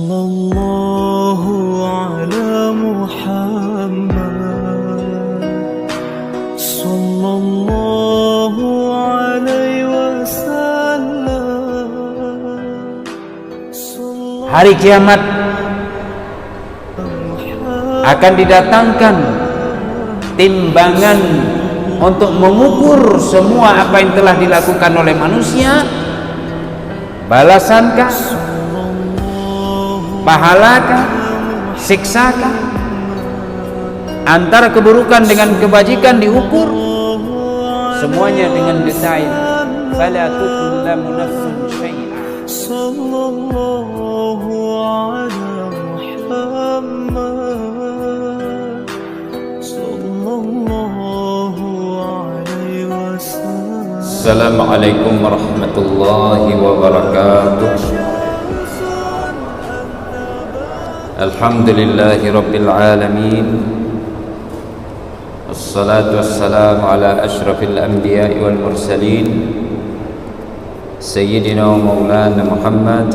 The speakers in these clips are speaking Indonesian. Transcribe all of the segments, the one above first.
Sallallahu ala Muhammad Sallallahu alaihi wasallam. Hari kiamat akan didatangkan timbangan untuk mengukur semua apa yang telah dilakukan oleh manusia. Balasankah, pahalakah, siksakah, antara keburukan dengan kebajikan diukur semuanya dengan detail. Fala tudlamu nafsun syai'a. Sallallahu ala Muhammad Sallallahu alaihi wasallam. Assalamualaikum warahmatullahi wabarakatuh. Alhamdulillahi rabbil alamin. Assalatu wassalamu ala ashrafil anbiya'i wal mursalin Sayyidina wa maulana Muhammad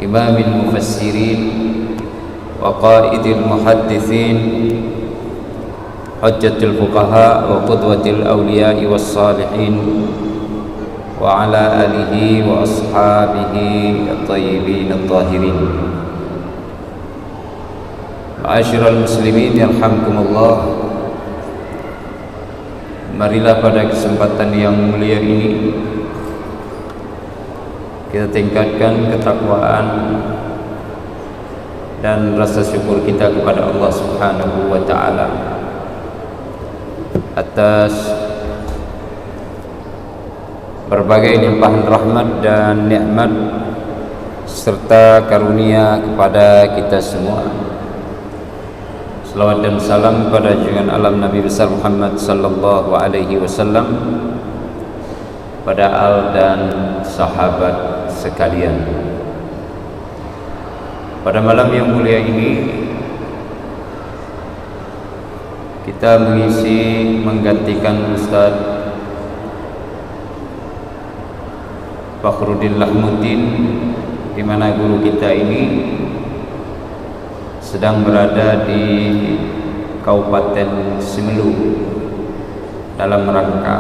Imamil mufassirin wa qaidil muhaddithin Hujjatul fuqaha wa qudwatil awliya'i was salihin wa ala alihi wa ashabihi at-tayyibin at-tahirin. Ma'asyiral muslimin yarhamkumullah. Marilah pada kesempatan yang mulia ini kita tingkatkan ketakwaan dan rasa syukur kita kepada Allah Subhanahu wa taala atas berbagai limpahan rahmat dan nikmat serta karunia kepada kita semua. Salawat dan salam pada junjungan alam Nabi besar Muhammad sallallahu alaihi wasallam, pada al dan sahabat sekalian. Pada malam yang mulia ini kita menggantikan Ustaz Fakhruddin Lahmuddin, di mana guru kita ini sedang berada di Kabupaten Simelu dalam rangka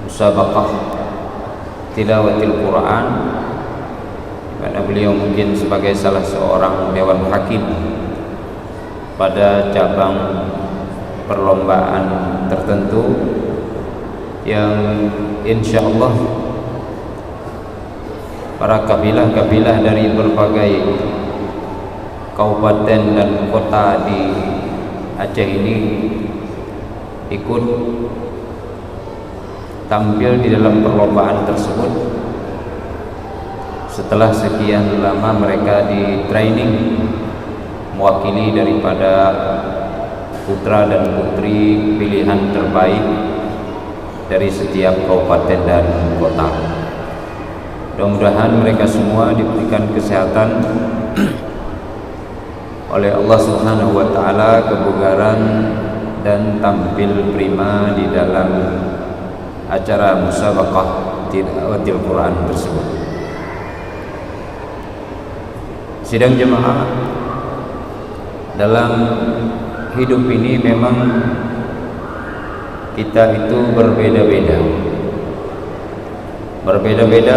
musabaqah tilawatil Quran, karena beliau mungkin sebagai salah seorang dewan hakim pada cabang perlombaan tertentu yang insya Allah para kabilah-kabilah dari berbagai kabupaten dan kota di Aceh ini ikut tampil di dalam perlombaan tersebut. Setelah sekian lama mereka di training mewakili daripada putra dan putri pilihan terbaik dari setiap kabupaten dan kota. Mudah-mudahan mereka semua diberikan kesehatan oleh Allah Subhanahu wa taala, kebugaran dan tampil prima di dalam acara musabaqah tilawatil Quran tersebut. Sidang jemaah, dalam hidup ini memang kita itu berbeda-beda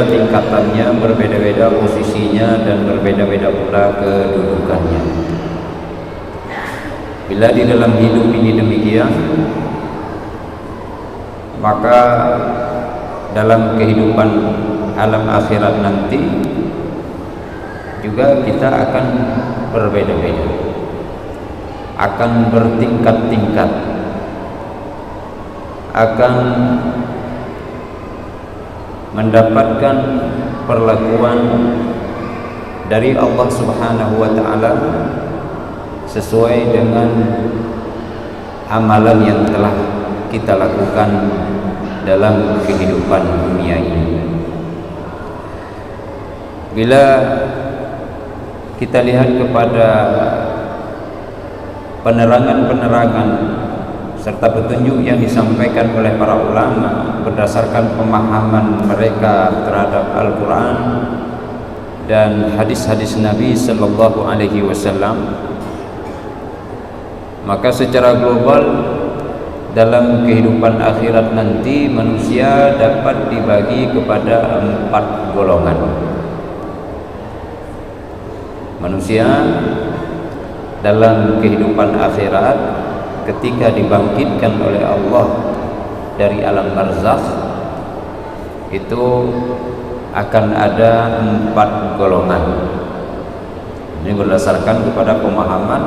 tingkatannya, berbeda-beda posisinya, dan berbeda-beda pula kedudukannya. Bila di dalam hidup ini demikian, maka dalam kehidupan alam akhirat nanti juga kita akan berbeda-beda, akan bertingkat-tingkat, akan mendapatkan perlakuan dari Allah Subhanahu wa taala sesuai dengan amalan yang telah kita lakukan dalam kehidupan dunia ini. Bila kita lihat kepada penerangan-penerangan serta petunjuk yang disampaikan oleh para ulama berdasarkan pemahaman mereka terhadap Al-Quran, dan hadis-hadis Nabi sallallahu alaihi wasallam, maka secara global dalam kehidupan akhirat nanti manusia dapat dibagi kepada 4 golongan. Manusia dalam kehidupan akhirat ketika dibangkitkan oleh Allah dari alam barzakh itu akan ada 4 golongan. Ini berdasarkan kepada pemahaman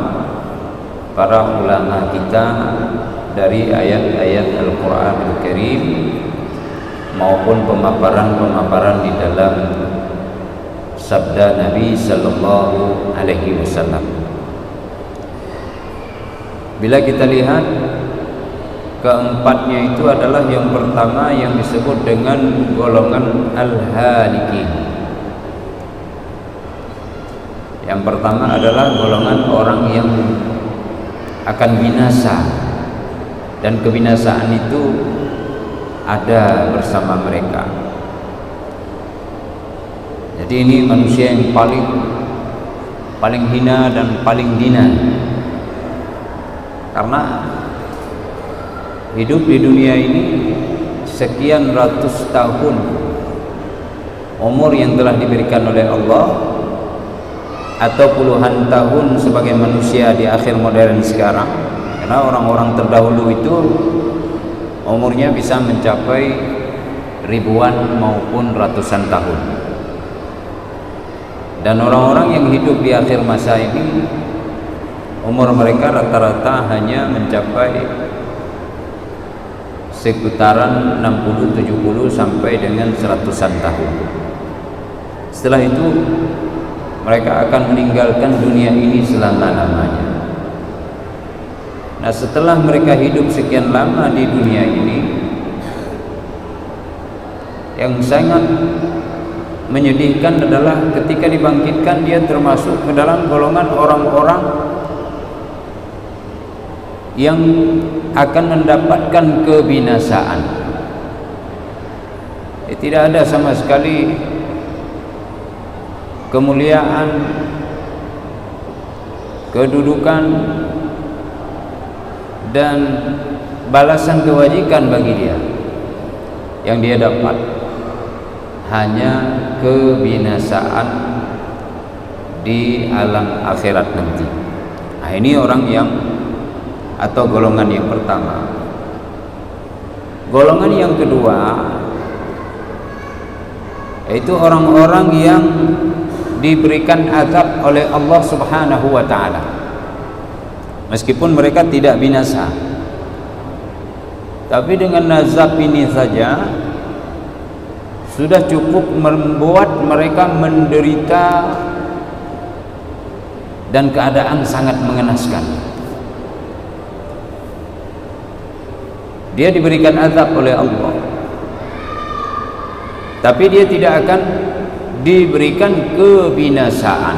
para ulama kita dari ayat-ayat Al-Quran Al-Karim maupun pemaparan-pemaparan di dalam sabda Nabi sallallahu alaihi wasallam. Bila kita lihat keempatnya itu adalah yang pertama yang disebut dengan golongan al-halikin. Yang pertama adalah golongan orang yang akan binasa, dan kebinasaan itu ada bersama mereka. Jadi ini manusia yang paling hina dan paling hina, karena hidup di dunia ini sekian ratus tahun umur yang telah diberikan oleh Allah, atau puluhan tahun sebagai manusia di akhir modern sekarang. Karena orang-orang terdahulu itu umurnya bisa mencapai ribuan maupun ratusan tahun, dan orang-orang yang hidup di akhir masa ini umur mereka rata-rata hanya mencapai sekitaran 60, 70 sampai dengan 100-an tahun. Setelah itu mereka akan meninggalkan dunia ini selama-lamanya. Nah, setelah mereka hidup sekian lama di dunia ini, yang sangat menyedihkan adalah ketika dibangkitkan dia termasuk ke dalam golongan orang-orang yang akan mendapatkan kebinasaan. Tidak ada sama sekali kemuliaan, kedudukan, dan balasan kewajiban bagi dia. Yang dia dapat hanya kebinasaan di alam akhirat nanti. Nah, ini orang yang, atau golongan yang pertama. Golongan yang kedua yaitu orang-orang yang diberikan azab oleh Allah Subhanahu wa taala, meskipun mereka tidak binasa, tapi dengan azab ini saja sudah cukup membuat mereka menderita dan keadaan sangat mengenaskan. Dia diberikan azab oleh Allah, tapi dia tidak akan diberikan kebinasaan.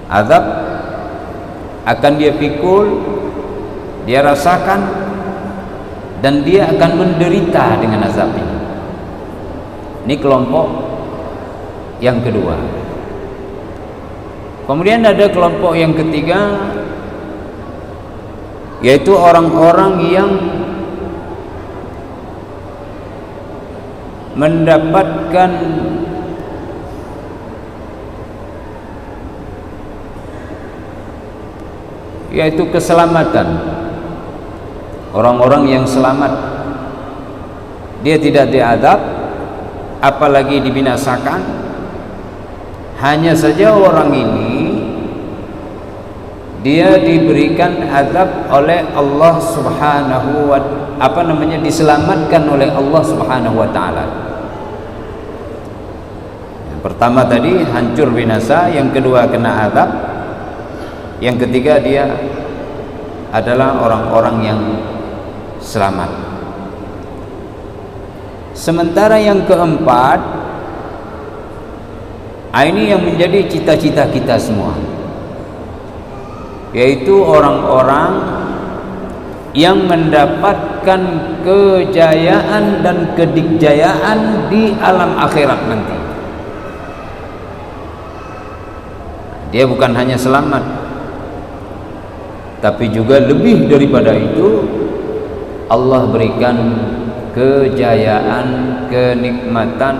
Azab akan dia pikul, dia rasakan, dan dia akan menderita dengan azab ini. Ini kelompok yang kedua. Kemudian ada kelompok yang ketiga, yaitu orang-orang yang mendapatkan yaitu keselamatan. Orang-orang yang selamat, dia tidak diazab apalagi dibinasakan. Hanya saja orang ini dia diberikan azab oleh Allah Subhanahu wa diselamatkan oleh Allah Subhanahu wa taala. Yang pertama tadi hancur binasa, yang kedua kena azab, yang ketiga dia adalah orang-orang yang selamat. Sementara yang keempat, ini yang menjadi cita-cita kita semua, yaitu orang-orang yang mendapatkan kejayaan dan kedikjayaan di alam akhirat nanti. Dia bukan hanya selamat, tapi juga lebih daripada itu, Allah berikan kejayaan, kenikmatan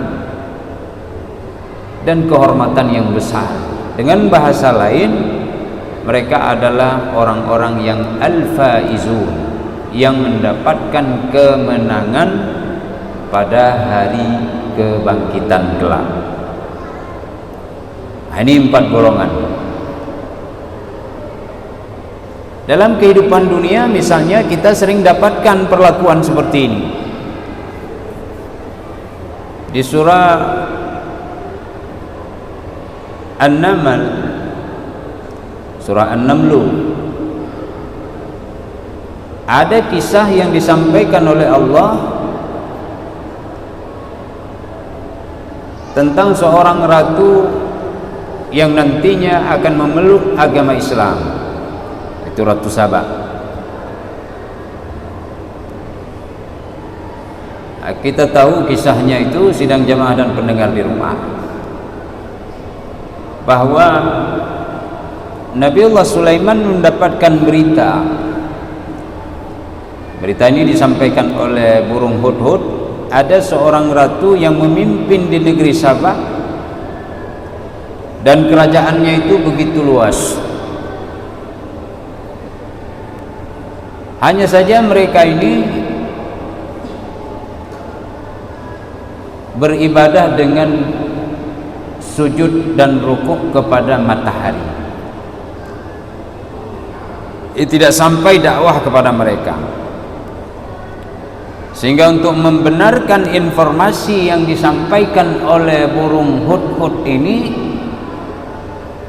dan kehormatan yang besar. Dengan bahasa lain, mereka adalah orang-orang yang al-faizun, yang mendapatkan kemenangan pada hari kebangkitan kelak. Ini 4 golongan. Dalam kehidupan dunia misalnya kita sering dapatkan perlakuan seperti ini. Di surah An-Naml, surah An-Naml, ada kisah yang disampaikan oleh Allah tentang seorang ratu yang nantinya akan memeluk agama Islam, itu Ratu Saba. Kita tahu kisahnya itu, sidang jamaah dan pendengar di rumah, bahwa Nabiullah Sulaiman mendapatkan berita. Berita ini disampaikan oleh burung hudhud. Ada seorang ratu yang memimpin di negeri Sabah, dan kerajaannya itu begitu luas. Hanya saja mereka ini beribadah dengan sujud dan rukuk kepada matahari. Tidak sampai dakwah kepada mereka. Sehingga untuk membenarkan informasi yang disampaikan oleh burung hudhud ini,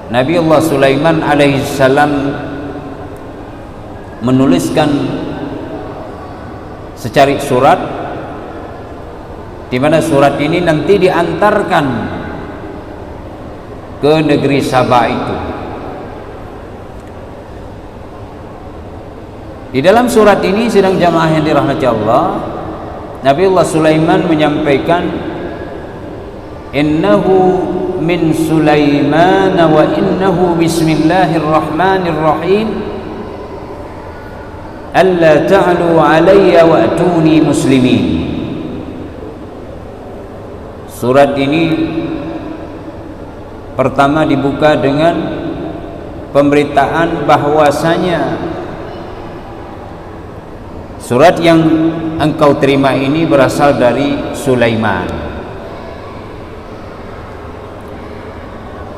Nabiullah Sulaiman alaihissalam menuliskan secarik surat, di mana surat ini nanti diantarkan ke negeri Sabah itu. Di dalam surat ini, sidang jamaah yang dirahmati Allah, Nabiullah Sulaiman menyampaikan, innahu min Sulaiman wa innahu bismillahirrahmanirrahim alla ta'lu alayya wa atuni muslimin. Surat ini pertama dibuka dengan pemberitaan bahwasanya surat yang engkau terima ini berasal dari Sulaiman.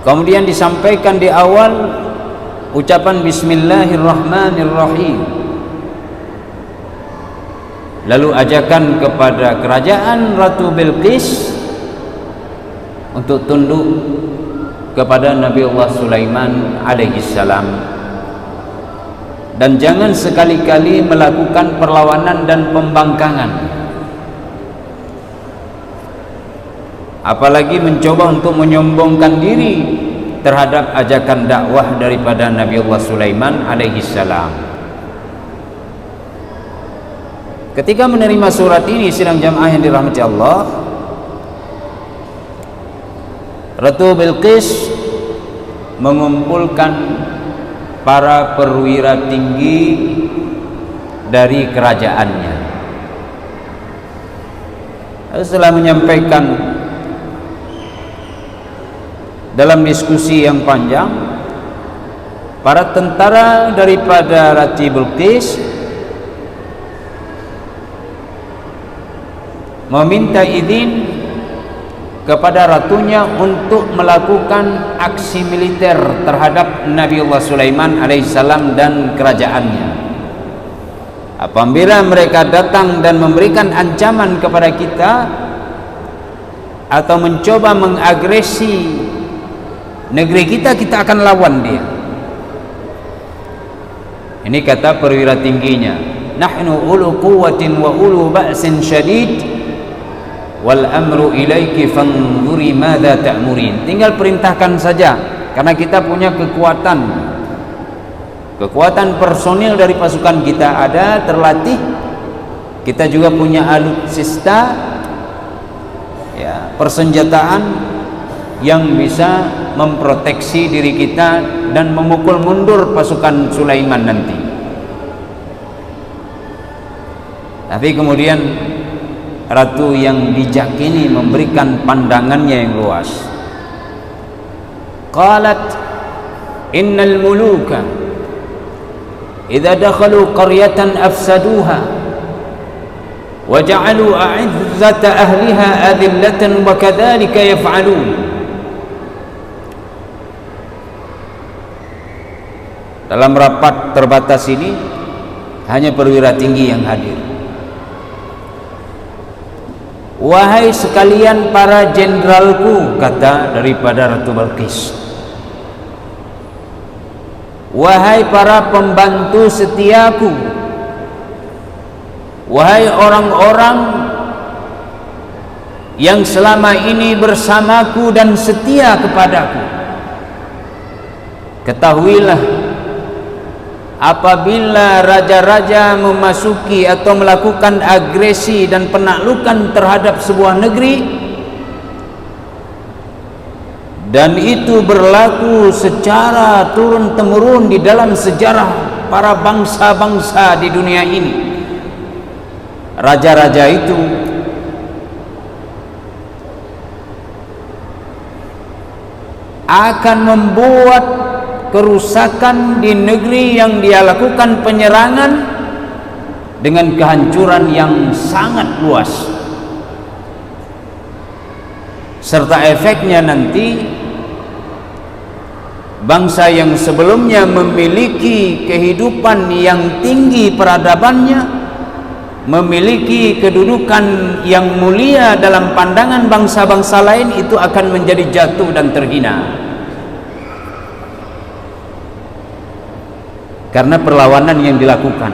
Kemudian disampaikan di awal ucapan bismillahirrahmanirrahim. Lalu ajakan kepada kerajaan Ratu Bilqis untuk tunduk kepada Nabiullah Sulaiman alaihissalam, dan jangan sekali-kali melakukan perlawanan dan pembangkangan, apalagi mencoba untuk menyombongkan diri terhadap ajakan dakwah daripada Nabiullah Sulaiman alaihissalam. Ketika menerima surat ini, sidang jamaah yang dirahmati Allah, Ratu Bilqis mengumpulkan para perwira tinggi dari kerajaannya. Setelah menyampaikan dalam diskusi yang panjang, para tentara daripada Ratu Bilqis meminta izin kepada ratunya untuk melakukan aksi militer terhadap Nabiullah Sulaiman alaihissalam dan kerajaannya. Apabila mereka datang dan memberikan ancaman kepada kita atau mencoba mengagresi negeri kita, kita akan lawan dia. Ini kata perwira tingginya, nahnu ulu quwwatin wa ulu ba'sin syadid wal amru ilaiki fanzuri madza ta'murin. Tinggal perintahkan saja, karena kita punya kekuatan, Kekuatan personil dari pasukan kita ada, terlatih. Kita juga punya alutsista, ya, persenjataan yang bisa memproteksi diri kita dan memukul mundur pasukan Sulaiman nanti. Tapi kemudian ratu yang bijak ini memberikan pandangannya yang luas. Qalat innal muluka idza dakhalu qaryatan afsaduha wa ja'alu a'izzata ahliha adillatan wa kadzalika yaf'alun. Dalam rapat terbatas ini hanya perwira tinggi yang hadir. Wahai sekalian para jenderalku, kata daripada Ratu Balqis, wahai para pembantu setiaku, wahai orang-orang yang selama ini bersamaku dan setia kepadaku, ketahuilah, apabila raja-raja memasuki atau melakukan agresi dan penaklukan terhadap sebuah negeri, dan itu berlaku secara turun-temurun di dalam sejarah para bangsa-bangsa di dunia ini, raja-raja itu akan membuat kerusakan di negeri yang dia lakukan penyerangan dengan kehancuran yang sangat luas, serta efeknya nanti bangsa yang sebelumnya memiliki kehidupan yang tinggi peradabannya, memiliki kedudukan yang mulia dalam pandangan bangsa-bangsa lain, itu akan menjadi jatuh dan terhina karena perlawanan yang dilakukan.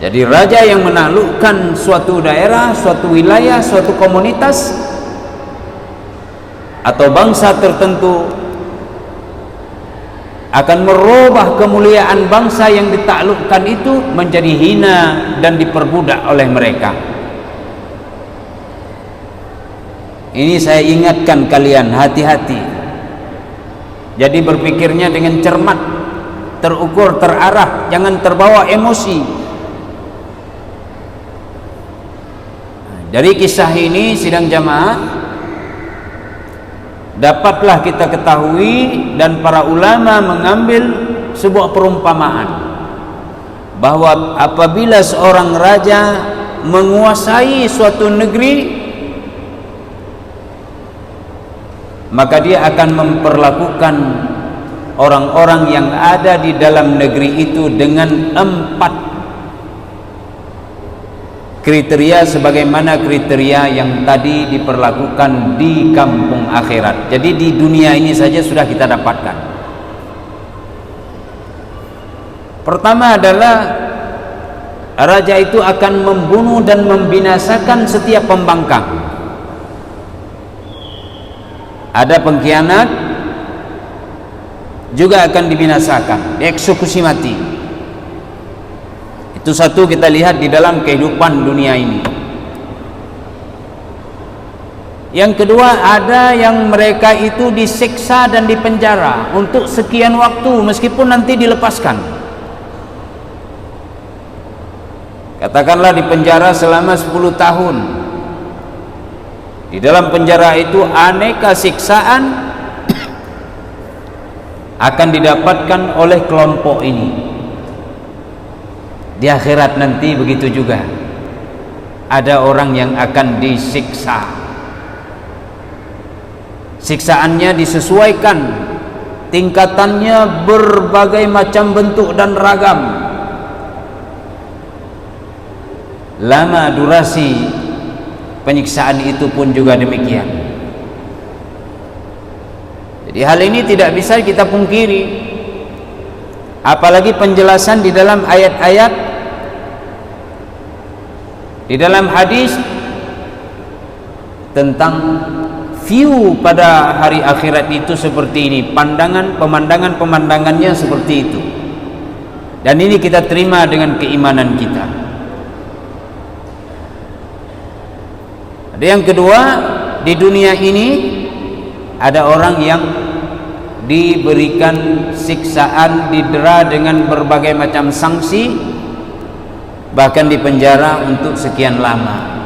Jadi raja yang menaklukkan suatu daerah, suatu wilayah, suatu komunitas atau bangsa tertentu akan merubah kemuliaan bangsa yang ditaklukkan itu menjadi hina dan diperbudak oleh mereka. Ini saya ingatkan kalian, hati-hati. Jadi berpikirnya dengan cermat, terukur, terarah, jangan terbawa emosi. Dari kisah ini, sidang jamaah, dapatlah kita ketahui dan para ulama mengambil sebuah perumpamaan bahwa apabila seorang raja menguasai suatu negeri, maka dia akan memperlakukan orang-orang yang ada di dalam negeri itu dengan 4 kriteria sebagaimana kriteria yang tadi diperlakukan di kampung akhirat. Jadi di dunia ini saja sudah kita dapatkan. Pertama adalah raja itu akan membunuh dan membinasakan setiap pembangkang. Ada pengkhianat juga akan dibinasakan, dieksekusi mati. Itu satu kita lihat di dalam kehidupan dunia ini. Yang kedua, ada yang mereka itu disiksa dan dipenjara untuk sekian waktu meskipun nanti dilepaskan. Katakanlah dipenjara selama 10 tahun. Di dalam penjara itu aneka siksaan akan didapatkan oleh kelompok ini. Di akhirat nanti begitu juga. Ada orang yang akan disiksa. Siksaannya disesuaikan, tingkatannya berbagai macam bentuk dan ragam. Lama durasi penyiksaan itu pun juga demikian. Jadi hal ini tidak bisa kita pungkiri, apalagi penjelasan di dalam ayat-ayat, di dalam hadis tentang view pada hari akhirat itu seperti ini, pemandangannya seperti itu, dan ini kita terima dengan keimanan kita. Ada yang kedua, di dunia ini ada orang yang diberikan siksaan, didera dengan berbagai macam sanksi, bahkan dipenjara untuk sekian lama.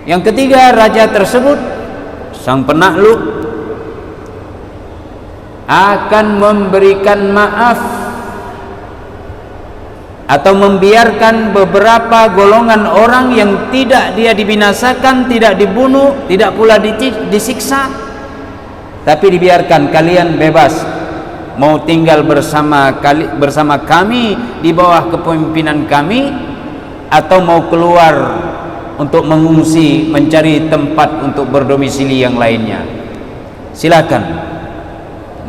Yang ketiga, raja tersebut, sang penakluk, akan memberikan maaf atau membiarkan beberapa golongan orang yang tidak dia dibinasakan, tidak dibunuh, tidak pula disiksa, tapi dibiarkan, kalian bebas mau tinggal bersama kami di bawah kepemimpinan kami, atau mau keluar untuk mengungsi, mencari tempat untuk berdomisili yang lainnya, silakan.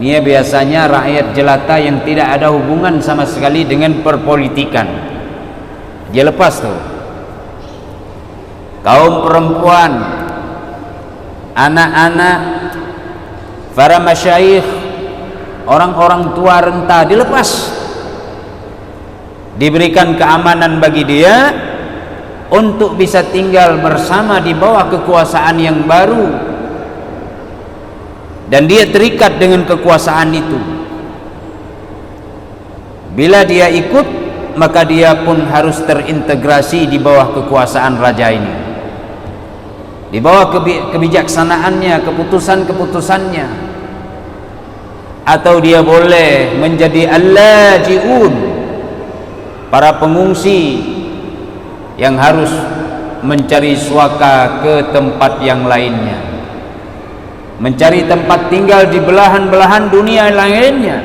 Ini biasanya rakyat jelata yang tidak ada hubungan sama sekali dengan perpolitikan, dia lepas tuh. Kaum perempuan, anak-anak, para masyayikh, orang-orang tua renta dilepas, diberikan keamanan bagi dia untuk bisa tinggal bersama di bawah kekuasaan yang baru, dan dia terikat dengan kekuasaan itu. Bila dia ikut, maka dia pun harus terintegrasi di bawah kekuasaan raja ini, di bawah kebijaksanaannya, keputusan-keputusannya. Atau dia boleh menjadi al-laji'un, para pengungsi yang harus mencari suaka ke tempat yang lainnya, mencari tempat tinggal di belahan-belahan dunia lainnya,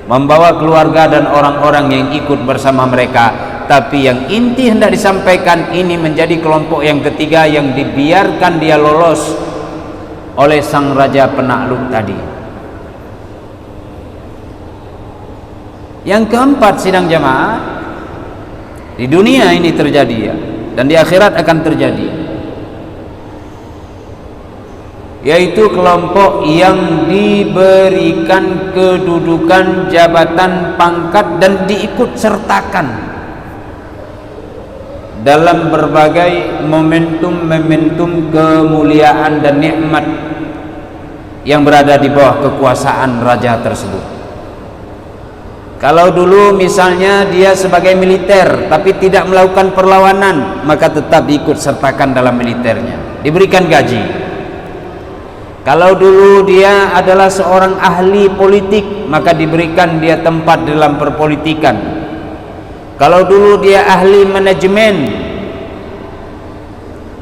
membawa keluarga dan orang-orang yang ikut bersama mereka. Tapi yang inti hendak disampaikan, ini menjadi kelompok yang ketiga yang dibiarkan dia lolos oleh sang raja penakluk tadi. Yang keempat, sidang jamaah, di dunia ini terjadi ya, dan di akhirat akan terjadi, yaitu kelompok yang diberikan kedudukan, jabatan, pangkat, dan diikut sertakan dalam berbagai momentum kemuliaan dan nikmat yang berada di bawah kekuasaan raja tersebut. Kalau dulu misalnya dia sebagai militer tapi tidak melakukan perlawanan, maka tetap diikut sertakan dalam militernya, diberikan gaji. Kalau dulu dia adalah seorang ahli politik, maka diberikan dia tempat dalam perpolitikan. Kalau dulu dia ahli manajemen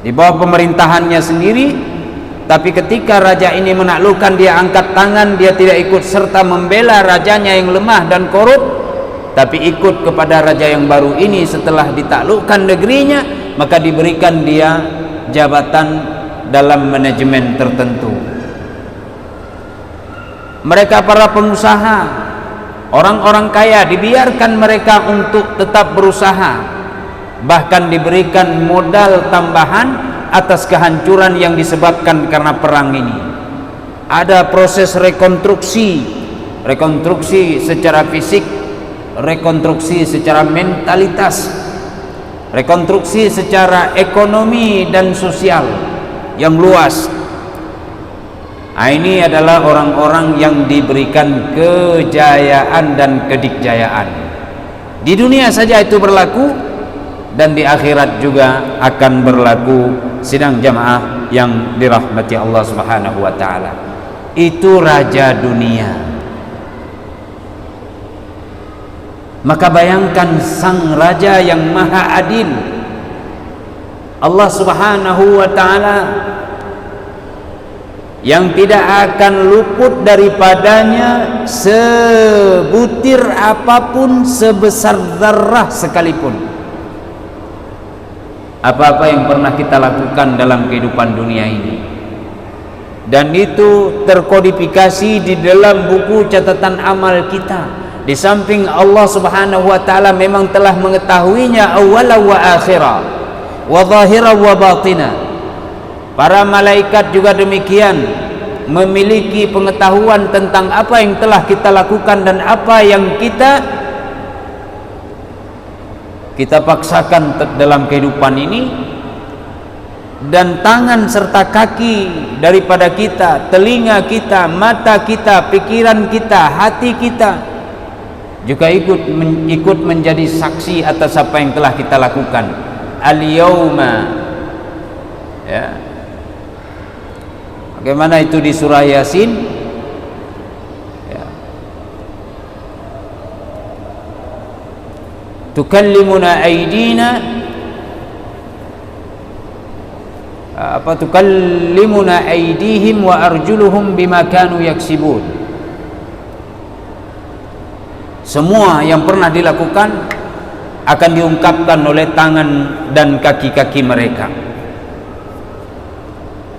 di bawah pemerintahannya sendiri, tapi ketika raja ini menaklukkan, dia angkat tangan, dia tidak ikut serta membela rajanya yang lemah dan korup, tapi ikut kepada raja yang baru ini setelah ditaklukkan negerinya, maka diberikan dia jabatan dalam manajemen tertentu. Mereka para pengusaha, orang-orang kaya, dibiarkan mereka untuk tetap berusaha, bahkan diberikan modal tambahan atas kehancuran yang disebabkan karena perang ini. Ada proses rekonstruksi secara fisik, rekonstruksi secara mentalitas, rekonstruksi secara ekonomi dan sosial yang luas. Nah, ini adalah orang-orang yang diberikan kejayaan dan kedikjayaan. Di dunia saja itu berlaku, dan di akhirat juga akan berlaku, sidang jamaah yang dirahmati Allah Subhanahu wa taala. Itu raja dunia. Maka bayangkan sang raja yang maha adil, Allah Subhanahu wa taala, yang tidak akan luput daripadanya sebutir apapun, sebesar zarrah sekalipun. Apa-apa yang pernah kita lakukan dalam kehidupan dunia ini, dan itu terkodifikasi di dalam buku catatan amal kita. Di samping Allah Subhanahu wa taala memang telah mengetahuinya awwala wa akhirah, wa zahiran wa batina. Para malaikat juga demikian, memiliki pengetahuan tentang apa yang telah kita lakukan dan apa yang kita paksakan dalam kehidupan ini. Dan tangan serta kaki daripada kita, telinga kita, mata kita, pikiran kita, hati kita juga ikut menjadi saksi atas apa yang telah kita lakukan. Al-yawma, ya, bagaimana itu di surah Yasin, ya. Tukallimuna aydina, tukallimuna aydihim wa arjuluhum bima kanu yaksibun. Semua yang pernah dilakukan akan diungkapkan oleh tangan dan kaki-kaki mereka.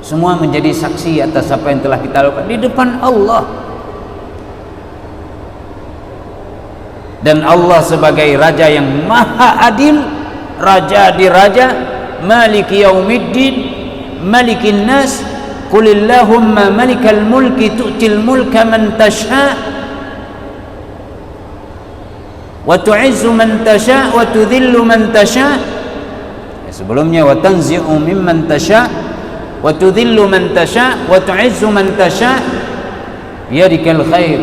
Semua menjadi saksi atas apa yang telah kita lakukan di depan Allah. Dan Allah sebagai Raja yang Maha Adil, Raja di Raja, Maliki Yaumiddin, Malikin Nas, Qulillahumma malikal mulki tu'til mulka man tasha' wa tu'izzu man tasha' wa tudhillu man tasha'. Sebelumnya wa tanzi'u mimman tasha' wa tudhillu man tasha' wa tu'izzu man tasha' biyadikal khair.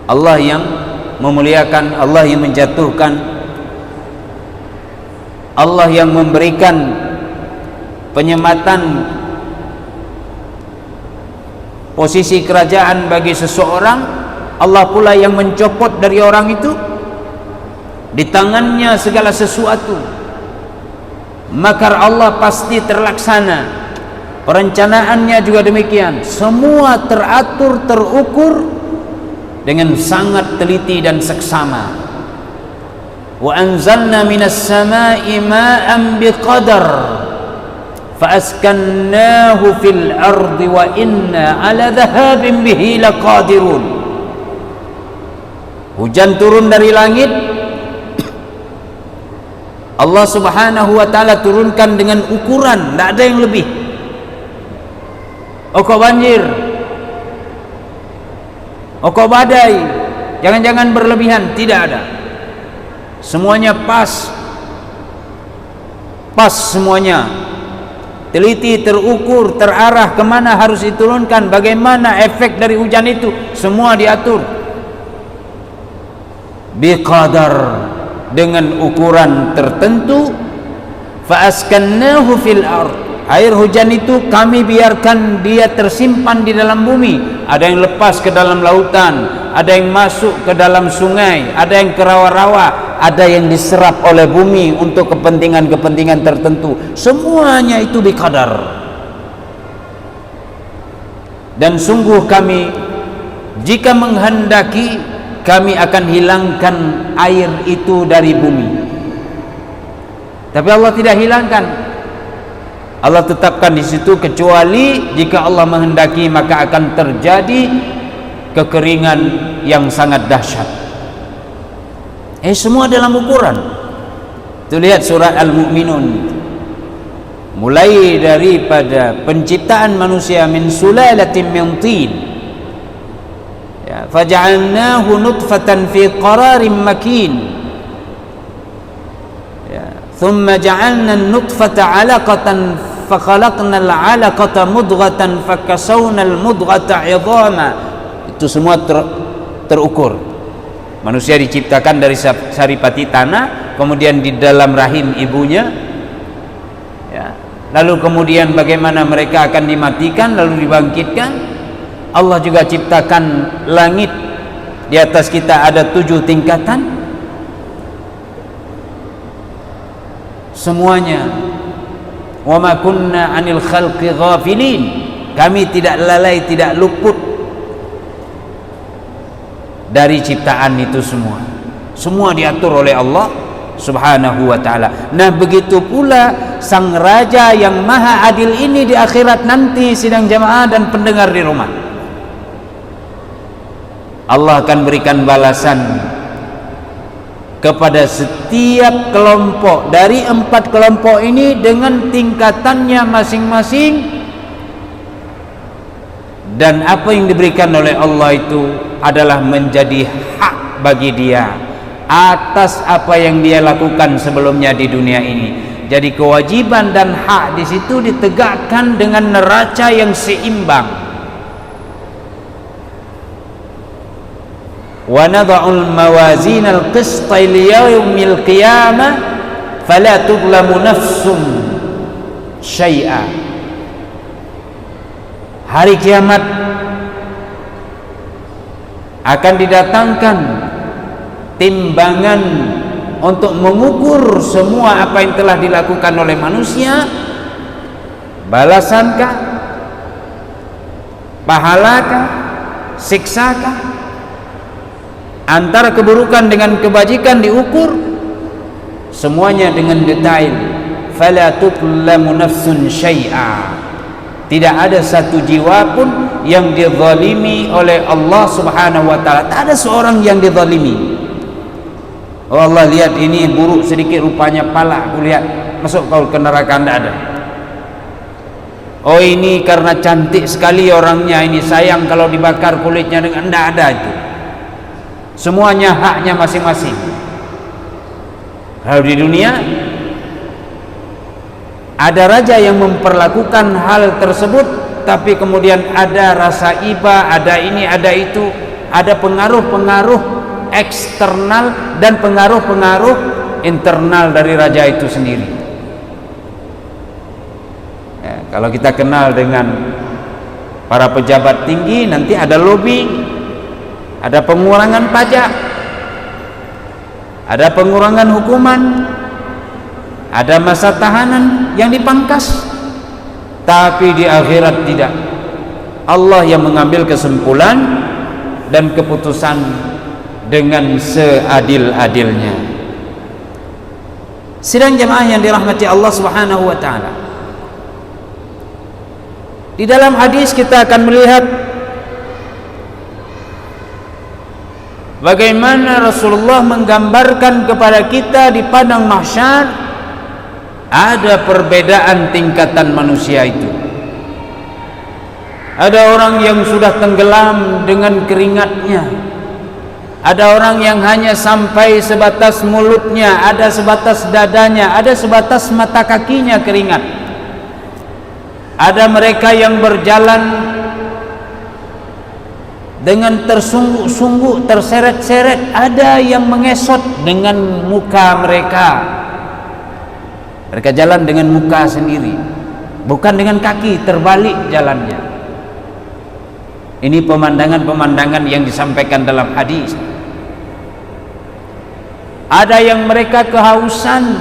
Allah yang memuliakan, Allah yang menjatuhkan, Allah yang memberikan penyematan posisi kerajaan bagi seseorang, Allah pula yang mencopot dari orang itu. Di tangannya segala sesuatu. Makar Allah pasti terlaksana, perencanaannya juga demikian. Semua teratur, terukur dengan sangat teliti dan seksama. Wa anzalna minas samai ma'an biqadar fa'askannahu fil ardi wa inna ala dhahabin bihi laqadirun. Hujan turun dari langit, Allah subhanahu wa ta'ala turunkan dengan ukuran, tidak ada yang lebih. Kok banjir, kok badai, jangan-jangan berlebihan, tidak ada. Semuanya pas semuanya, teliti, terukur, terarah kemana harus diturunkan, bagaimana efek dari hujan itu, semua diatur biqadar, dengan ukuran tertentu. Fa'askannahu fil ard, air hujan itu kami biarkan dia tersimpan di dalam bumi. Ada yang lepas ke dalam lautan, ada yang masuk ke dalam sungai, ada yang ke rawa-rawa, ada yang diserap oleh bumi untuk kepentingan-kepentingan tertentu. Semuanya itu biqadar. Dan sungguh kami, jika menghendaki, kami akan hilangkan air itu dari bumi. Tapi Allah tidak hilangkan, Allah tetapkan di situ, kecuali jika Allah menghendaki maka akan terjadi kekeringan yang sangat dahsyat. Semua dalam ukuran. Itu lihat surat Al-Mu'minun, mulai daripada penciptaan manusia min sulalatin min tin, ya, faja'alnahu nutfatan fi qararin makin, ya, thumma ja'alna an-nutfata 'alaqatan fakhalaqna al-'alaqata mudghatan fakasawna al-mudghata 'idhama. Itu semua terukur. Manusia diciptakan dari saripati tanah, kemudian di dalam rahim ibunya, ya, lalu kemudian bagaimana mereka akan dimatikan lalu dibangkitkan. Allah juga ciptakan langit, di atas kita ada 7 tingkatan. Semuanya, wa ma kunna 'anil khalqi ghafilin, kami tidak lalai, tidak luput dari ciptaan itu semua. Semua diatur oleh Allah subhanahu wa ta'ala. Nah, begitu pula sang Raja yang maha adil ini di akhirat nanti, sidang jamaah dan pendengar di rumah, Allah akan berikan balasan kepada setiap kelompok dari 4 kelompok ini dengan tingkatannya masing-masing, dan apa yang diberikan oleh Allah itu adalah menjadi hak bagi dia atas apa yang dia lakukan sebelumnya di dunia ini. Jadi kewajiban dan hak di situ ditegakkan dengan neraca yang seimbang. Wa nadha'ul mawazin al-qista li yaumil qiyamah fala tudlamu nafsun syai'a. Hari kiamat akan didatangkan timbangan untuk mengukur semua apa yang telah dilakukan oleh manusia, balasankah, pahalakah, siksakah, antara keburukan dengan kebajikan diukur semuanya dengan detail. Fala tudlamu nafsun syai'a, tidak ada satu jiwa pun yang dizalimi oleh Allah Subhanahu wa taala. Tak ada seorang yang dizalimi. Oh Allah, lihat ini buruk sedikit rupanya pala, aku lihat masuk kau ke neraka, tidak ada. Oh ini karena cantik sekali orangnya, ini sayang kalau dibakar kulitnya, dengan tidak ada itu. Semuanya haknya masing-masing. Kalau di dunia ada raja yang memperlakukan hal tersebut, tapi kemudian ada rasa iba, ada ini, ada itu, ada pengaruh-pengaruh eksternal dan pengaruh-pengaruh internal dari raja itu sendiri. Ya, kalau kita kenal dengan para pejabat tinggi, nanti ada lobby, ada pengurangan pajak, ada pengurangan hukuman, ada masa tahanan yang dipangkas. Tapi di akhirat tidak. Allah yang mengambil kesimpulan dan keputusan dengan seadil-adilnya. Sidang jemaah yang dirahmati Allah Subhanahu wa taala, di dalam hadis kita akan melihat bagaimana Rasulullah menggambarkan kepada kita di padang mahsyar ada perbedaan tingkatan manusia itu. Ada orang yang sudah tenggelam dengan keringatnya, ada orang yang hanya sampai sebatas mulutnya, ada sebatas dadanya, ada sebatas mata kakinya keringat. Ada mereka yang berjalan dengan tersungguh-sungguh, terseret-seret, ada yang mengesot dengan muka mereka. Mereka jalan dengan muka sendiri, bukan dengan kaki, terbalik jalannya. Ini pemandangan-pemandangan yang disampaikan dalam hadis. Ada yang mereka kehausan,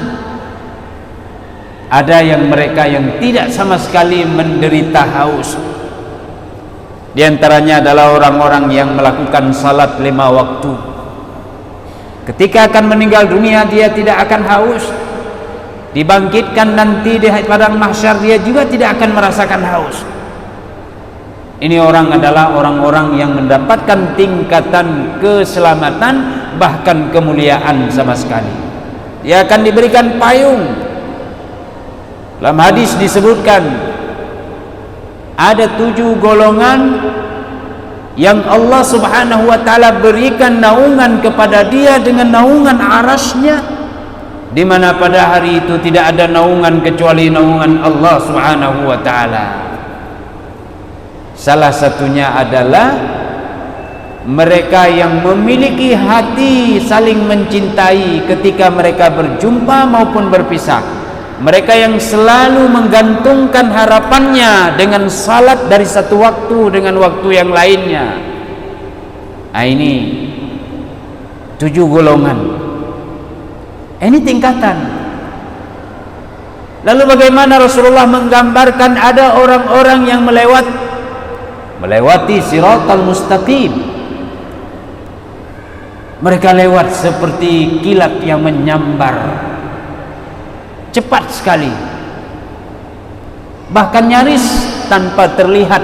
ada yang mereka yang tidak sama sekali menderita haus. Di antaranya adalah orang-orang yang melakukan salat 5 waktu. Ketika akan meninggal dunia, dia tidak akan haus. Dibangkitkan nanti di padang mahsyar, dia juga tidak akan merasakan haus. Ini orang adalah orang-orang yang mendapatkan tingkatan keselamatan, bahkan kemuliaan sama sekali. Dia akan diberikan payung. Dalam hadis disebutkan ada 7 golongan yang Allah Subhanahu wa taala berikan naungan kepada dia dengan naungan arasy-Nya, di mana pada hari itu tidak ada naungan kecuali naungan Allah Subhanahu wa taala. Salah satunya adalah mereka yang memiliki hati saling mencintai ketika mereka berjumpa maupun berpisah. Mereka yang selalu menggantungkan harapannya dengan salat dari satu waktu dengan waktu yang lainnya. Nah, ini 7 golongan. Ini tingkatan. Lalu bagaimana Rasulullah menggambarkan ada orang-orang yang melewati siratal mustaqim. Mereka lewat seperti kilat yang menyambar, cepat sekali, bahkan nyaris tanpa terlihat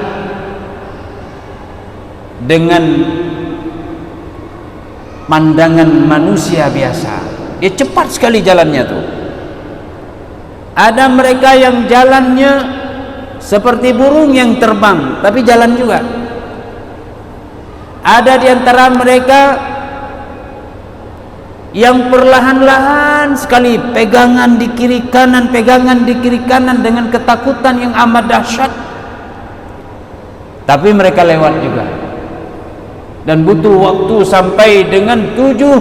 dengan pandangan manusia biasa. Dia cepat sekali jalannya tuh. Ada mereka yang jalannya seperti burung yang terbang, tapi jalan juga. Ada di antara mereka yang perlahan-lahan sekali, pegangan di kiri kanan dengan ketakutan yang amat dahsyat, tapi mereka lewat juga. Dan butuh waktu sampai dengan 7.000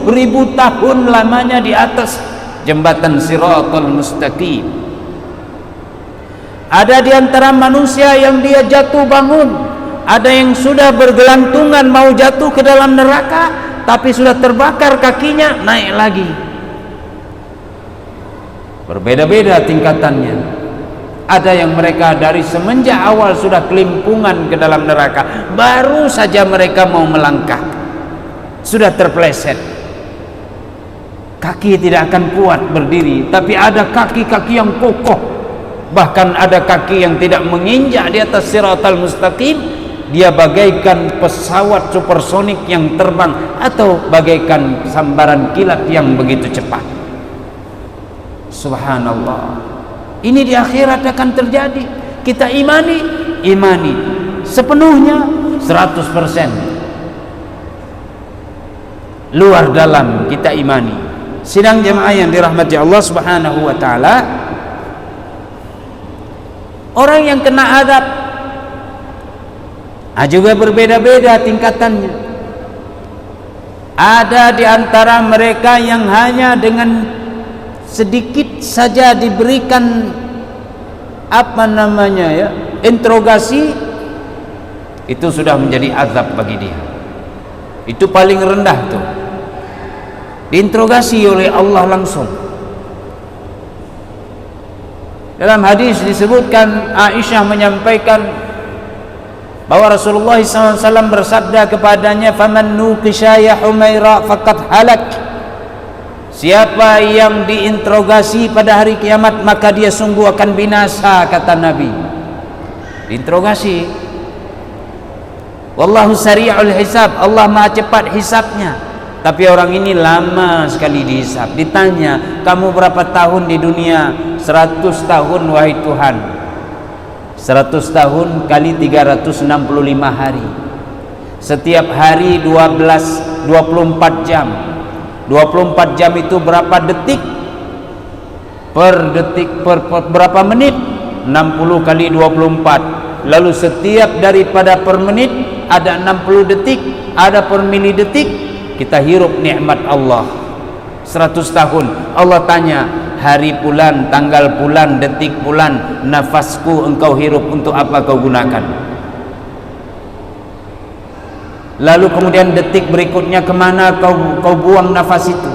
tahun lamanya di atas jembatan Siratal Mustaqim. Ada di antara manusia yang dia jatuh bangun, ada yang sudah bergelantungan mau jatuh ke dalam neraka, tapi sudah terbakar kakinya, naik lagi. Berbeda-beda tingkatannya. Ada yang mereka dari semenjak awal sudah kelimpungan ke dalam neraka, baru saja mereka mau melangkah sudah terpeleset. Kaki tidak akan kuat berdiri, tapi ada kaki-kaki yang kokoh. Bahkan ada kaki yang tidak menginjak di atas Siratal Mustaqim. Dia bagaikan pesawat supersonik yang terbang, atau bagaikan sambaran kilat yang begitu cepat. Subhanallah. Ini di akhirat akan terjadi. Kita imani sepenuhnya 100%. Luar dalam kita imani. Sidang jemaah yang dirahmati Allah Subhanahu wa taala, orang yang kena azab juga berbeda-beda tingkatannya. Ada di antara mereka yang hanya dengan sedikit saja diberikan interogasi, itu sudah menjadi azab bagi dia. Itu paling rendah tuh, diinterogasi oleh Allah langsung. Dalam hadis disebutkan, Aisyah menyampaikan bahwa Rasulullah SAW bersabda kepadanya, "Faman nuqisha ya Humaira faqad halak." Siapa yang diinterogasi pada hari kiamat, maka dia sungguh akan binasa, kata Nabi. Diinterogasi. Wallahu sari'ul hisab, Allah maha cepat hisabnya. Tapi orang ini lama sekali dihisab. Ditanya, kamu berapa tahun di dunia? 100 tahun wahai Tuhan. 100 tahun kali 365 hari. Setiap hari 24 jam. 24 jam itu berapa detik? Per detik, per berapa menit? 60 kali 24. Lalu setiap daripada per menit ada 60 detik, ada per mili detik. Kita hirup nikmat Allah 100 tahun. Allah tanya, hari bulan, tanggal bulan, detik bulan, nafasku engkau hirup untuk apa kau gunakan? Lalu kemudian detik berikutnya kemana kau buang nafas itu?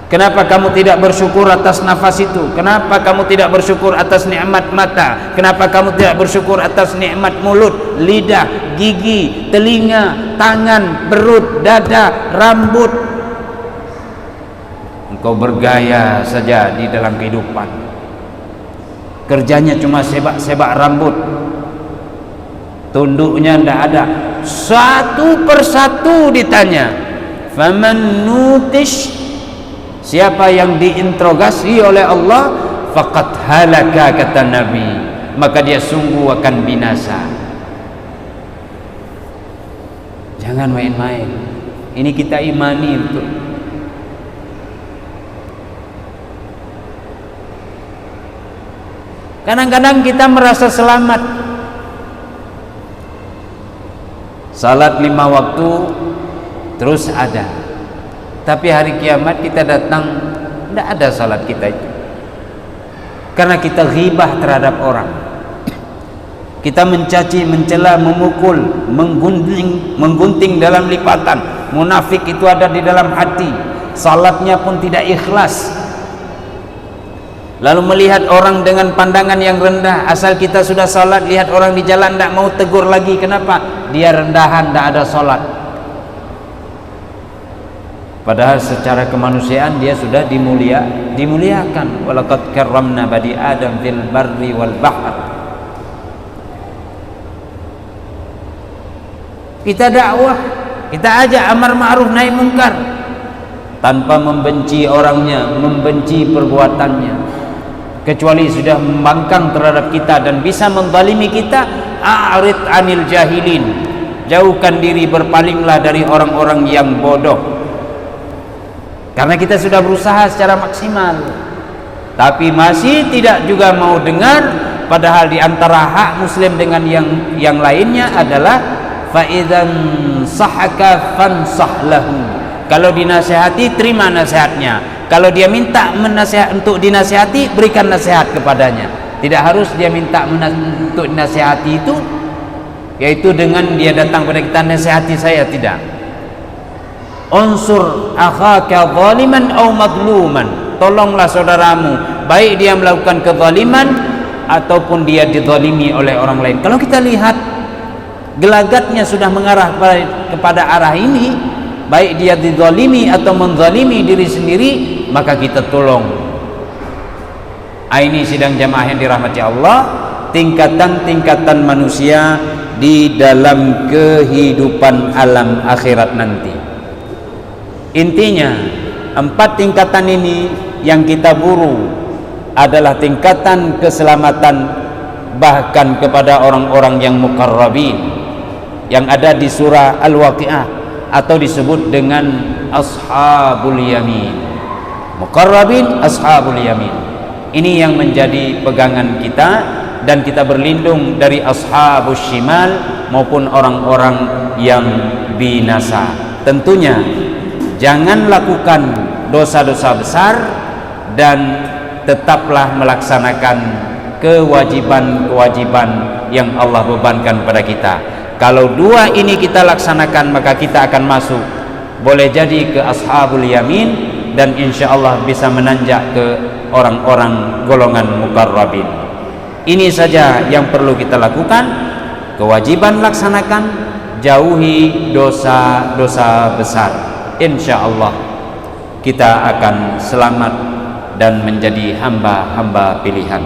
Kenapa kamu tidak bersyukur atas nafas itu? Kenapa kamu tidak bersyukur atas nikmat mata? Kenapa kamu tidak bersyukur atas nikmat mulut, lidah, gigi, telinga, tangan, perut, dada, rambut? Engkau bergaya saja di dalam kehidupan. Kerjanya cuma sebak-sebak rambut. Tunduknya tidak ada. Satu persatu ditanya. Faman nutish, siapa yang diinterogasi oleh Allah, faqad halaka, kata Nabi, maka dia sungguh akan binasa. Jangan main-main. Ini kita imani betul. Kadang-kadang kita merasa selamat. Salat 5 waktu terus ada. Tapi hari kiamat kita datang, tidak ada salat kita itu. Karena kita ghibah terhadap orang. Kita mencaci, mencela, memukul, menggunting dalam lipatan. Munafik itu ada di dalam hati. Salatnya pun tidak ikhlas. Lalu melihat orang dengan pandangan yang rendah. Asal kita sudah salat, lihat orang di jalan tidak mau tegur lagi. Kenapa? Dia rendahan, tidak ada salat. Padahal secara kemanusiaan dia sudah dimuliakan. Walaqad karramna bani Adam fil barri wal bahr. Kita dakwah, kita ajak amar ma'ruf nahi munkar. tanpa membenci orangnya, membenci perbuatannya, kecuali sudah membangkang terhadap kita dan bisa menzalimi kita. A'rid anil jahilin, jauhkan diri, berpalinglah dari orang-orang yang bodoh. Karena kita sudah berusaha secara maksimal, tapi masih tidak juga mau dengar. Padahal di antara hak muslim dengan yang lainnya adalah fa'idzan sahaka fansah lahu. Kalau dinasihati, terima nasihatnya. Kalau dia minta untuk dinasihati, berikan nasihat kepadanya. Tidak harus dia minta untuk dinasihati itu, yaitu dengan dia datang pada kita, nasihati saya, tidak. Unsur akhaka zaliman aw madluman, tolonglah saudaramu, baik dia melakukan kezaliman ataupun dia dizalimi oleh orang lain. Kalau kita lihat gelagatnya sudah mengarah kepada arah ini, baik dia dizalimi atau menzalimi diri sendiri, maka kita tolong. Ini sidang jamaah yang dirahmati Allah, tingkatan-tingkatan manusia di dalam kehidupan alam akhirat nanti. Intinya 4 tingkatan ini yang kita buru adalah tingkatan keselamatan bahkan kepada orang-orang yang muqarrabin, yang ada di surah Al-Waqi'ah atau disebut dengan ashabul yamin. Muqarrabin, ashabul yamin. Ini yang menjadi pegangan kita, dan kita berlindung dari ashabus shimal maupun orang-orang yang binasa. Tentunya jangan lakukan dosa-dosa besar dan tetaplah melaksanakan kewajiban-kewajiban yang Allah bebankan pada kita. Kalau 2 ini kita laksanakan, maka kita akan masuk, boleh jadi ke ashabul yamin, dan insya Allah bisa menanjak ke orang-orang golongan muqarrabin. Ini saja yang perlu kita lakukan. Kewajiban laksanakan, jauhi dosa-dosa besar. Insya Allah kita akan selamat dan menjadi hamba-hamba pilihan.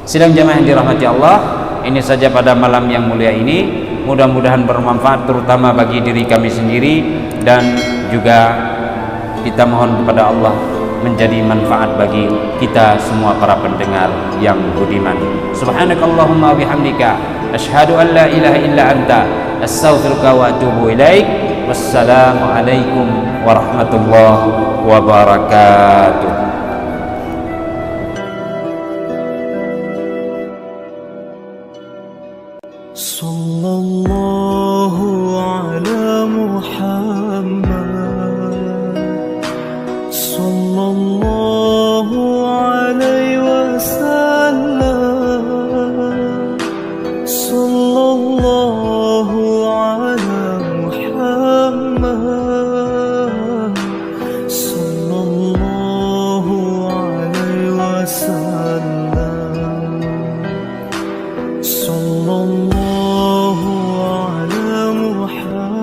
Sidang jamaah yang dirahmati Allah, ini saja pada malam yang mulia ini. Mudah-mudahan bermanfaat terutama bagi diri kami sendiri, dan juga kita mohon kepada Allah menjadi manfaat bagi kita semua para pendengar yang budiman. Subhanakallahumma bihamdika asyhadu an la ilaha illa anta astaghfiruka wa atubu ilaik. Wassalamu alaikum warahmatullahi wabarakatuh. Sallallahu ala Muhammad, sallallahu alaihi wasallam, sallallahu ala Muhammad, sallallahu alaihi wasallam, sallallahu ala Muhammad.